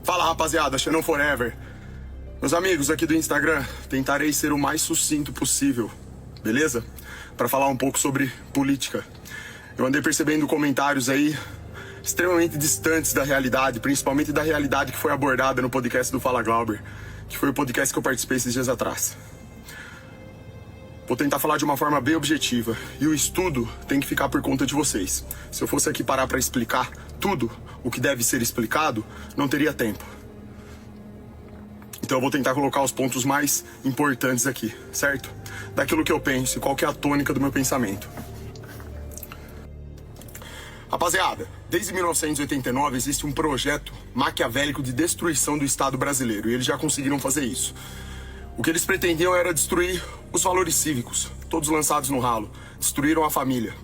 Fala, rapaziada, Xandão Forever. Meus amigos aqui do Instagram, tentarei ser o mais sucinto possível, beleza? Para falar um pouco sobre política. Eu andei percebendo comentários aí extremamente distantes da realidade, principalmente da realidade que foi abordada no podcast do Fala Glauber, que foi o podcast que eu participei esses dias atrás. Vou tentar falar de uma forma bem objetiva, e o estudo tem que ficar por conta de vocês. Se eu fosse aqui parar para explicar tudo o que deve ser explicado, não teria tempo. Então eu vou tentar colocar os pontos mais importantes aqui, certo? Daquilo que eu penso e qual que é a tônica do meu pensamento. Rapaziada, desde 1989 existe um projeto maquiavélico de destruição do Estado brasileiro, e eles já conseguiram fazer isso. O que eles pretendiam era destruir os valores cívicos, todos lançados no ralo. Destruíram a família.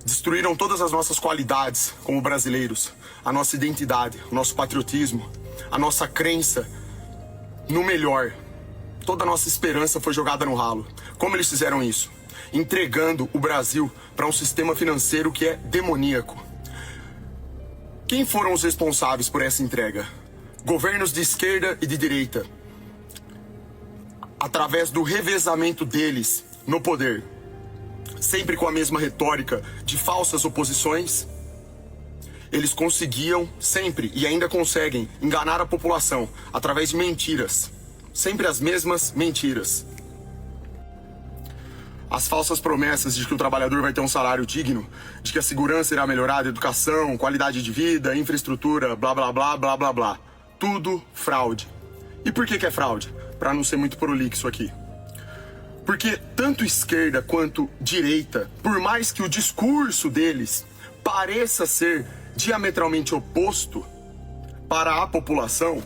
Destruíram todas as nossas qualidades como brasileiros, a nossa identidade, o nosso patriotismo, a nossa crença no melhor. Toda a nossa esperança foi jogada no ralo. Como eles fizeram isso? Entregando o Brasil para um sistema financeiro que é demoníaco. Quem foram os responsáveis por essa entrega? Governos de esquerda e de direita. Através do revezamento deles no poder, sempre com a mesma retórica de falsas oposições, eles conseguiam sempre, e ainda conseguem, enganar a população através de mentiras. Sempre as mesmas mentiras. As falsas promessas de que o trabalhador vai ter um salário digno, de que a segurança irá melhorar, a educação, qualidade de vida, infraestrutura, blá blá blá blá blá blá. Tudo fraude. E por que é fraude? Para não ser muito prolixo aqui. Porque tanto esquerda quanto direita, por mais que o discurso deles pareça ser diametralmente oposto para a população,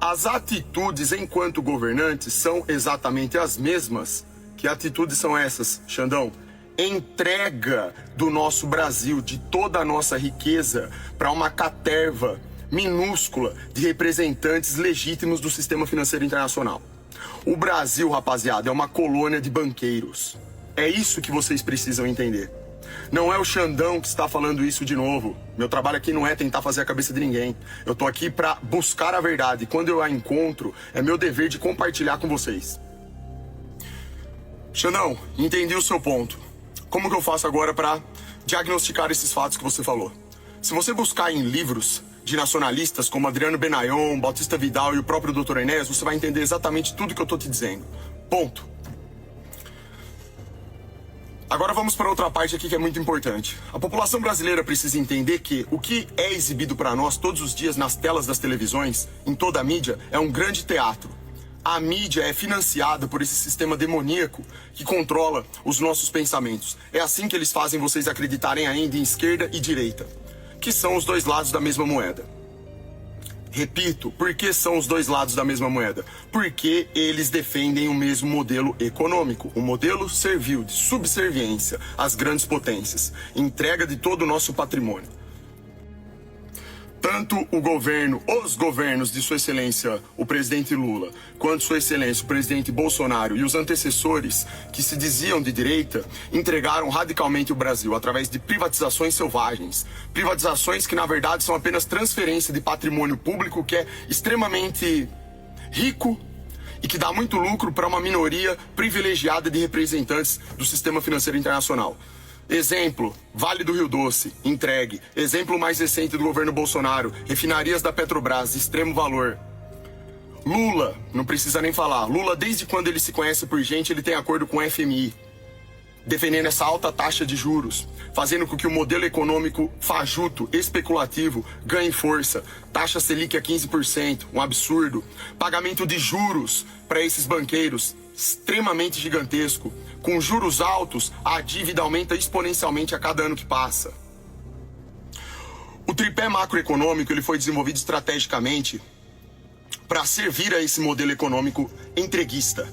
as atitudes enquanto governantes são exatamente as mesmas. Que atitudes são essas, Xandão? Entrega do nosso Brasil, de toda a nossa riqueza, para uma caterva minúscula de representantes legítimos do sistema financeiro internacional. O Brasil, rapaziada, é uma colônia de banqueiros. É isso que vocês precisam entender. Não é o Xandão que está falando isso de novo. Meu trabalho aqui não é tentar fazer a cabeça de ninguém. Eu tô aqui para buscar a verdade. E quando eu a encontro, é meu dever de compartilhar com vocês. Xandão, entendi o seu ponto. Como que eu faço agora para diagnosticar esses fatos que você falou? Se você buscar em livros de nacionalistas como Adriano Benayon, Bautista Vidal e o próprio Dr. Enéas, você vai entender exatamente tudo que eu tô te dizendo. Ponto. Agora vamos para outra parte aqui que é muito importante. A população brasileira precisa entender que o que é exibido para nós todos os dias nas telas das televisões, em toda a mídia, é um grande teatro. A mídia é financiada por esse sistema demoníaco que controla os nossos pensamentos. É assim que eles fazem vocês acreditarem ainda em esquerda e direita, que são os dois lados da mesma moeda. Repito, por que são os dois lados da mesma moeda? Porque eles defendem o mesmo modelo econômico, o modelo servil, de subserviência às grandes potências, entrega de todo o nosso patrimônio. Tanto os governos de Sua Excelência, o presidente Lula, quanto Sua Excelência, o presidente Bolsonaro e os antecessores que se diziam de direita, entregaram radicalmente o Brasil através de privatizações selvagens. Privatizações que, na verdade, são apenas transferência de patrimônio público que é extremamente rico e que dá muito lucro para uma minoria privilegiada de representantes do sistema financeiro internacional. Exemplo, Vale do Rio Doce, entregue. Exemplo mais recente do governo Bolsonaro, refinarias da Petrobras, de extremo valor. Lula, não precisa nem falar. Lula, desde quando ele se conhece por gente, ele tem acordo com o FMI, defendendo essa alta taxa de juros, fazendo com que o modelo econômico fajuto, especulativo, ganhe força. Taxa Selic a 15%, um absurdo. Pagamento de juros para esses banqueiros, extremamente gigantesco. Com juros altos, a dívida aumenta exponencialmente a cada ano que passa. O tripé macroeconômico ele foi desenvolvido estrategicamente para servir a esse modelo econômico entreguista.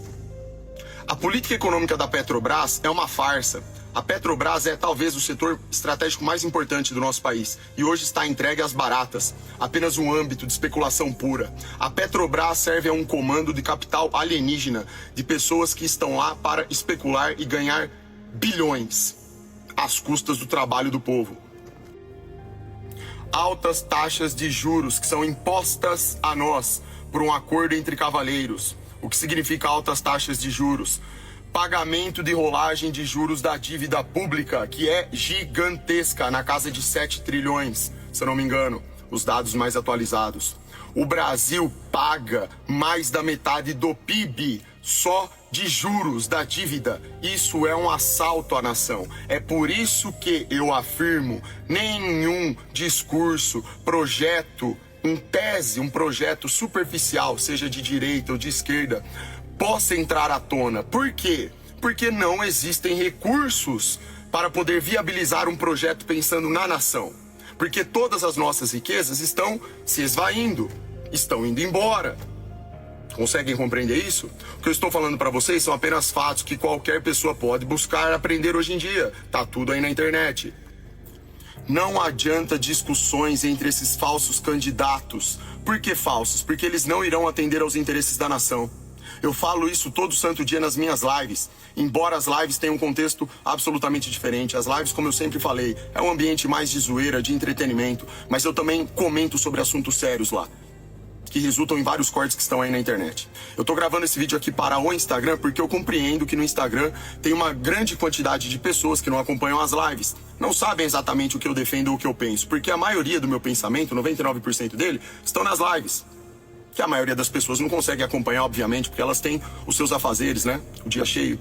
A política econômica da Petrobras é uma farsa. A Petrobras é talvez o setor estratégico mais importante do nosso país e hoje está entregue às baratas, apenas um âmbito de especulação pura. A Petrobras serve a um comando de capital alienígena, de pessoas que estão lá para especular e ganhar bilhões às custas do trabalho do povo. altas taxas de juros que são impostas a nós por um acordo entre cavalheiros. O que significa altas taxas de juros? Pagamento de rolagem de juros da dívida pública, que é gigantesca, na casa de 7 trilhões, se eu não me engano, os dados mais atualizados. O Brasil paga mais da metade do PIB só de juros da dívida. Isso é um assalto à nação. É por isso que eu afirmo, nenhum discurso, projeto, em tese, um projeto superficial, seja de direita ou de esquerda, possa entrar à tona. Por quê? Porque não existem recursos para poder viabilizar um projeto pensando na nação. Porque todas as nossas riquezas estão se esvaindo, estão indo embora. Conseguem compreender isso? O que eu estou falando para vocês são apenas fatos que qualquer pessoa pode buscar aprender hoje em dia. Tá tudo aí na internet. Não adianta discussões entre esses falsos candidatos. Por que falsos? Porque eles não irão atender aos interesses da nação. Eu falo isso todo santo dia nas minhas lives. Embora as lives tenham um contexto absolutamente diferente. As lives, como eu sempre falei, é um ambiente mais de zoeira, de entretenimento. Mas eu também comento sobre assuntos sérios lá, que resultam em vários cortes que estão aí na internet. Eu tô gravando esse vídeo aqui para o Instagram porque eu compreendo que no Instagram tem uma grande quantidade de pessoas que não acompanham as lives. Não sabem exatamente o que eu defendo ou o que eu penso, porque a maioria do meu pensamento, 99% dele, estão nas lives. Que a maioria das pessoas não consegue acompanhar, obviamente, porque elas têm os seus afazeres, né? O dia cheio,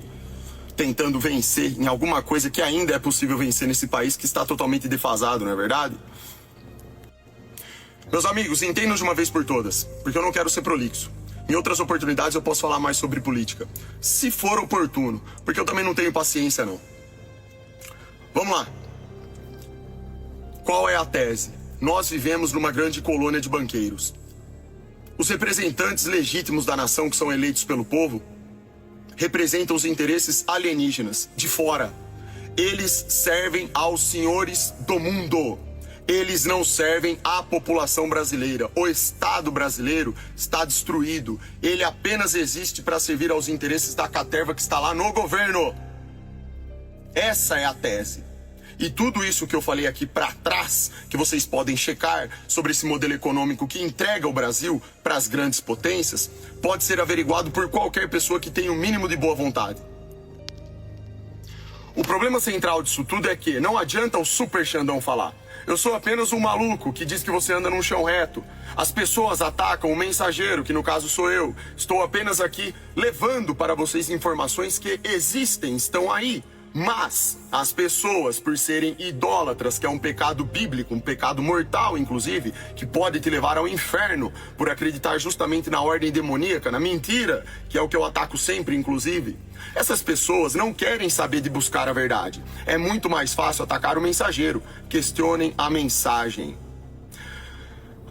tentando vencer em alguma coisa que ainda é possível vencer nesse país que está totalmente defasado, não é verdade? Meus amigos, entendam de uma vez por todas, porque eu não quero ser prolixo. Em outras oportunidades eu posso falar mais sobre política, se for oportuno, porque eu também não tenho paciência não. Vamos lá. Qual é a tese? Nós vivemos numa grande colônia de banqueiros. Os representantes legítimos da nação, que são eleitos pelo povo, representam os interesses alienígenas, de fora. Eles servem aos senhores do mundo. Eles não servem à população brasileira. O Estado brasileiro está destruído. Ele apenas existe para servir aos interesses da caterva que está lá no governo. Essa é a tese. E tudo isso que eu falei aqui para trás, que vocês podem checar sobre esse modelo econômico que entrega o Brasil para as grandes potências, pode ser averiguado por qualquer pessoa que tenha o mínimo de boa vontade. O problema central disso tudo é que não adianta o super Xandão falar. Eu sou apenas um maluco que diz que você anda num chão reto. As pessoas atacam o mensageiro, que no caso sou eu. Estou apenas aqui levando para vocês informações que existem, estão aí. Mas as pessoas, por serem idólatras, que é um pecado bíblico, um pecado mortal, inclusive, que pode te levar ao inferno, por acreditar justamente na ordem demoníaca, na mentira, que é o que eu ataco sempre, inclusive. Essas pessoas não querem saber de buscar a verdade. É muito mais fácil atacar o mensageiro. Questionem a mensagem.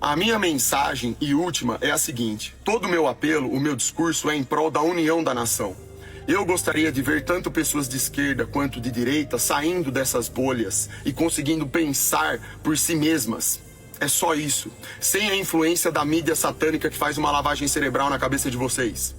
A minha mensagem e última é a seguinte: todo o meu apelo, o meu discurso é em prol da união da nação. Eu gostaria de ver tanto pessoas de esquerda quanto de direita saindo dessas bolhas e conseguindo pensar por si mesmas. É só isso. Sem a influência da mídia satânica que faz uma lavagem cerebral na cabeça de vocês.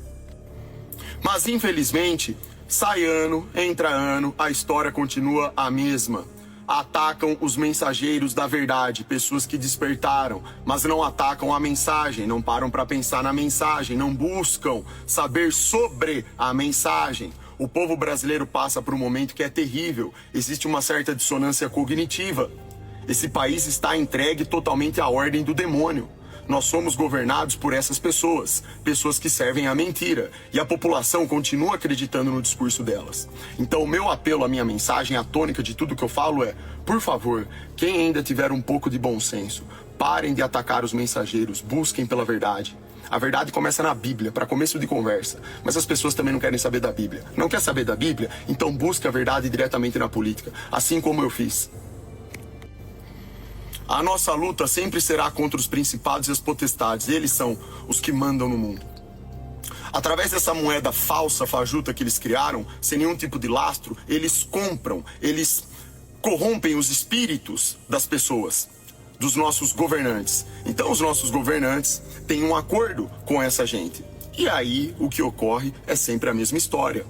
Mas infelizmente, sai ano, entra ano, a história continua a mesma. Atacam os mensageiros da verdade, pessoas que despertaram, mas não atacam a mensagem, não param para pensar na mensagem, não buscam saber sobre a mensagem. O povo brasileiro passa por um momento que é terrível, existe uma certa dissonância cognitiva. Esse país está entregue totalmente à ordem do demônio. Nós somos governados por essas pessoas, pessoas que servem à mentira, e a população continua acreditando no discurso delas. Então o meu apelo, a minha mensagem, a tônica de tudo que eu falo é: por favor, quem ainda tiver um pouco de bom senso, parem de atacar os mensageiros, busquem pela verdade. A verdade começa na Bíblia, para começo de conversa, mas as pessoas também não querem saber da Bíblia. Não quer saber da Bíblia? Então busque a verdade diretamente na política, assim como eu fiz. A nossa luta sempre será contra os principados e as potestades. Eles são os que mandam no mundo. Através dessa moeda falsa, fajuta que eles criaram, sem nenhum tipo de lastro, eles compram, eles corrompem os espíritos das pessoas, dos nossos governantes. Então os nossos governantes têm um acordo com essa gente. E aí o que ocorre é sempre a mesma história.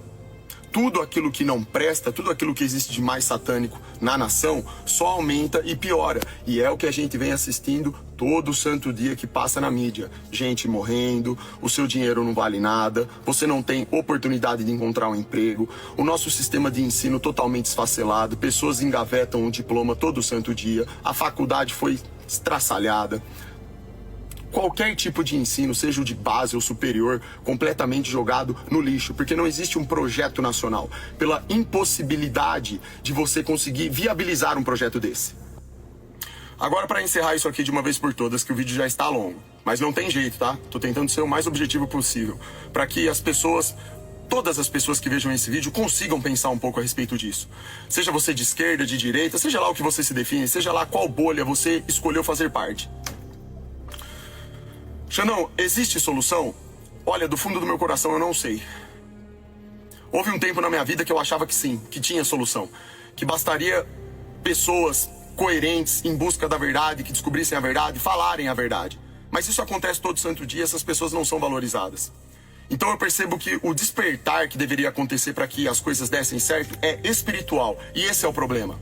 tudo aquilo que não presta, tudo aquilo que existe de mais satânico na nação, só aumenta e piora. E é o que a gente vem assistindo todo santo dia que passa na mídia. Gente morrendo, o seu dinheiro não vale nada, você não tem oportunidade de encontrar um emprego, o nosso sistema de ensino totalmente esfacelado, pessoas engavetam um diploma todo santo dia, a faculdade foi estraçalhada. Qualquer tipo de ensino, seja o de base ou superior, completamente jogado no lixo, porque não existe um projeto nacional, pela impossibilidade de você conseguir viabilizar um projeto desse. Agora, para encerrar isso aqui de uma vez por todas, que o vídeo já está longo, mas não tem jeito, tá? Tô tentando ser o mais objetivo possível, para que as pessoas, todas as pessoas que vejam esse vídeo, consigam pensar um pouco a respeito disso. Seja você de esquerda, de direita, seja lá o que você se define, seja lá qual bolha você escolheu fazer parte. Xandão, existe solução? Olha, do fundo do meu coração eu não sei. Houve um tempo na minha vida que eu achava que sim, que tinha solução. Que bastaria pessoas coerentes, em busca da verdade, que descobrissem a verdade, falarem a verdade. Mas isso acontece todo santo dia, essas pessoas não são valorizadas. Então eu percebo que o despertar que deveria acontecer para que as coisas dessem certo é espiritual. E esse é o problema.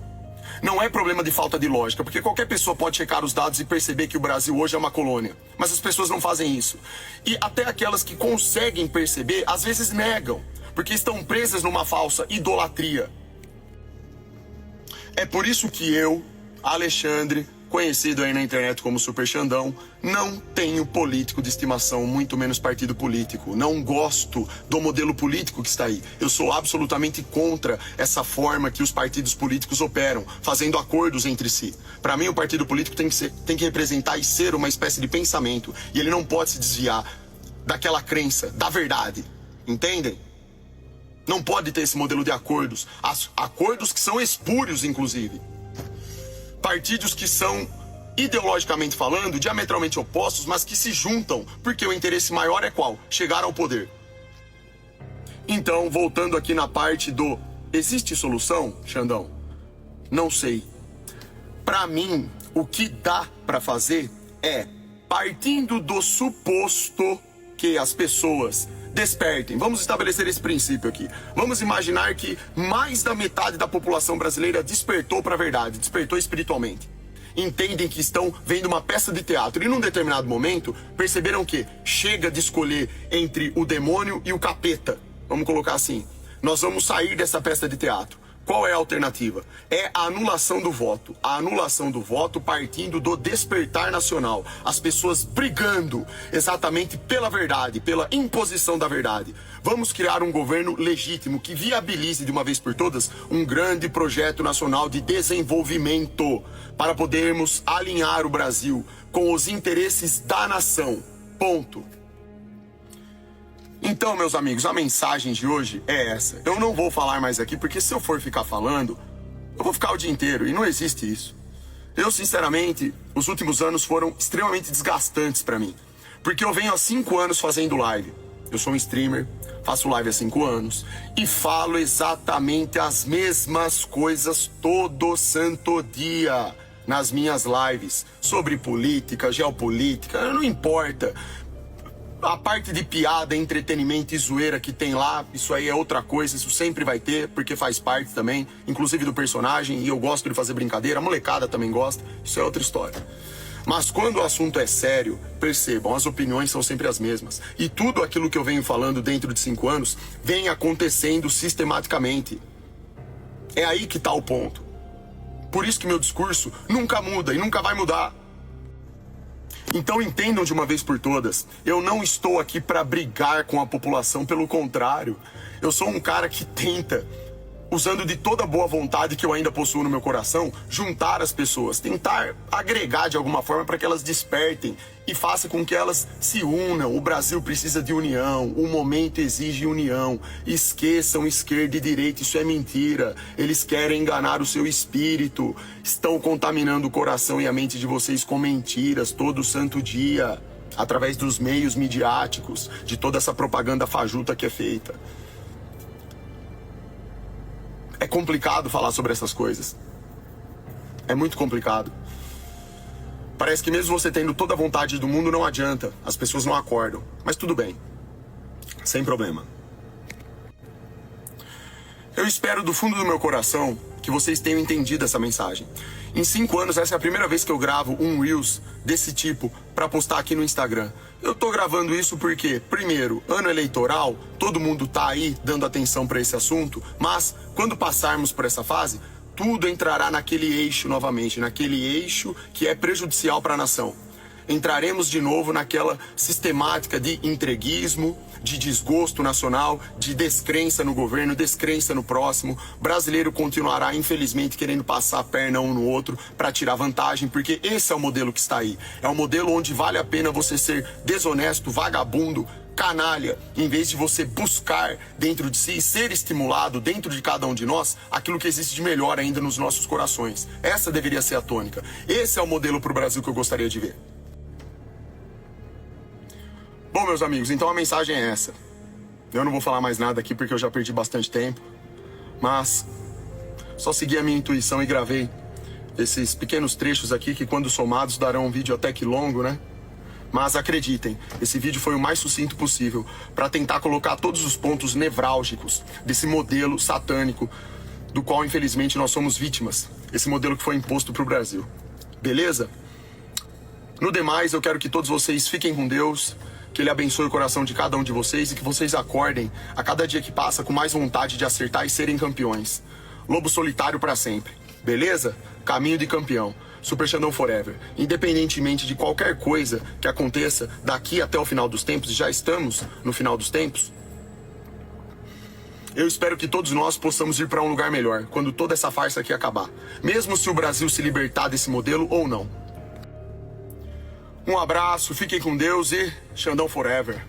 Não é problema de falta de lógica, porque qualquer pessoa pode checar os dados e perceber que o Brasil hoje é uma colônia. Mas as pessoas não fazem isso. E até aquelas que conseguem perceber, às vezes negam, porque estão presas numa falsa idolatria. É por isso que eu, Alexandre, conhecido aí na internet como Super Xandão, não tenho político de estimação, muito menos partido político. Não gosto do modelo político que está aí. Eu sou absolutamente contra essa forma que os partidos políticos operam, fazendo acordos entre si. Para mim, o partido político tem que representar e ser uma espécie de pensamento. E ele não pode se desviar daquela crença, da verdade. Entendem? Não pode ter esse modelo de acordos. Acordos que são espúrios, inclusive. Partidos que são, ideologicamente falando, diametralmente opostos, mas que se juntam, porque o interesse maior é qual? Chegar ao poder. Então, voltando aqui na parte do... Existe solução, Xandão? Não sei. Para mim, o que dá para fazer é, partindo do suposto que as pessoas despertem. Vamos estabelecer esse princípio aqui. Vamos imaginar que mais da metade da população brasileira despertou para a verdade, despertou espiritualmente. Entendem que estão vendo uma peça de teatro e num determinado momento perceberam que chega de escolher entre o demônio e o capeta. Vamos colocar assim. Nós vamos sair dessa peça de teatro. Qual é a alternativa? É a anulação do voto. A anulação do voto partindo do despertar nacional. As pessoas brigando exatamente pela verdade, pela imposição da verdade. Vamos criar um governo legítimo que viabilize de uma vez por todas um grande projeto nacional de desenvolvimento para podermos alinhar o Brasil com os interesses da nação. Ponto. Então, meus amigos, a mensagem de hoje é essa. Eu não vou falar mais aqui, porque se eu for ficar falando, eu vou ficar o dia inteiro, e não existe isso. Eu, sinceramente, os últimos anos foram extremamente desgastantes pra mim. Porque eu venho há 5 anos fazendo live. Eu sou um streamer, faço live há 5 anos, e falo exatamente as mesmas coisas todo santo dia nas minhas lives. Sobre política, geopolítica, não importa. A parte de piada, entretenimento e zoeira que tem lá, isso aí é outra coisa, isso sempre vai ter, porque faz parte também, inclusive do personagem, e eu gosto de fazer brincadeira, a molecada também gosta, isso é outra história. Mas quando o assunto é sério, percebam, as opiniões são sempre as mesmas. E tudo aquilo que eu venho falando dentro de 5 anos, vem acontecendo sistematicamente. É aí que tá o ponto. Por isso que meu discurso nunca muda e nunca vai mudar. Então entendam de uma vez por todas, eu não estou aqui para brigar com a população, pelo contrário. Eu sou um cara que tenta, usando de toda a boa vontade que eu ainda possuo no meu coração, juntar as pessoas, tentar agregar de alguma forma para que elas despertem e faça com que elas se unam. O Brasil precisa de união, o momento exige união. Esqueçam esquerda e direita, isso é mentira. Eles querem enganar o seu espírito, estão contaminando o coração e a mente de vocês com mentiras todo santo dia, através dos meios midiáticos, de toda essa propaganda fajuta que é feita. É complicado falar sobre essas coisas. É muito complicado. Parece que mesmo você tendo toda a vontade do mundo, não adianta. As pessoas não acordam. Mas tudo bem. Sem problema. Eu espero do fundo do meu coração que vocês tenham entendido essa mensagem. Em 5 anos, essa é a primeira vez que eu gravo um Reels desse tipo para postar aqui no Instagram. Eu tô gravando isso porque, primeiro, ano eleitoral, todo mundo tá aí dando atenção para esse assunto, mas quando passarmos por essa fase, tudo entrará naquele eixo novamente, naquele eixo que é prejudicial para a nação. Entraremos de novo naquela sistemática de entreguismo, de desgosto nacional, de descrença no governo, descrença no próximo. O brasileiro continuará, infelizmente, querendo passar a perna um no outro para tirar vantagem, porque esse é o modelo que está aí. É um modelo onde vale a pena você ser desonesto, vagabundo, canalha, em vez de você buscar dentro de si, ser estimulado dentro de cada um de nós, aquilo que existe de melhor ainda nos nossos corações. Essa deveria ser a tônica. Esse é o modelo para o Brasil que eu gostaria de ver. Bom, meus amigos, então a mensagem é essa. Eu não vou falar mais nada aqui porque eu já perdi bastante tempo, mas só segui a minha intuição e gravei esses pequenos trechos aqui que, quando somados, darão um vídeo até que longo, né? Mas acreditem, esse vídeo foi o mais sucinto possível para tentar colocar todos os pontos nevrálgicos desse modelo satânico do qual, infelizmente, nós somos vítimas. Esse modelo que foi imposto para o Brasil. Beleza? No demais, eu quero que todos vocês fiquem com Deus, que Ele abençoe o coração de cada um de vocês e que vocês acordem a cada dia que passa com mais vontade de acertar e serem campeões. Lobo solitário para sempre. Beleza? Caminho de campeão. Super Xandão Forever. Independentemente de qualquer coisa que aconteça daqui até o final dos tempos, e já estamos no final dos tempos, eu espero que todos nós possamos ir para um lugar melhor quando toda essa farsa aqui acabar. Mesmo se o Brasil se libertar desse modelo ou não. Um abraço, fiquem com Deus e Xandão Forever.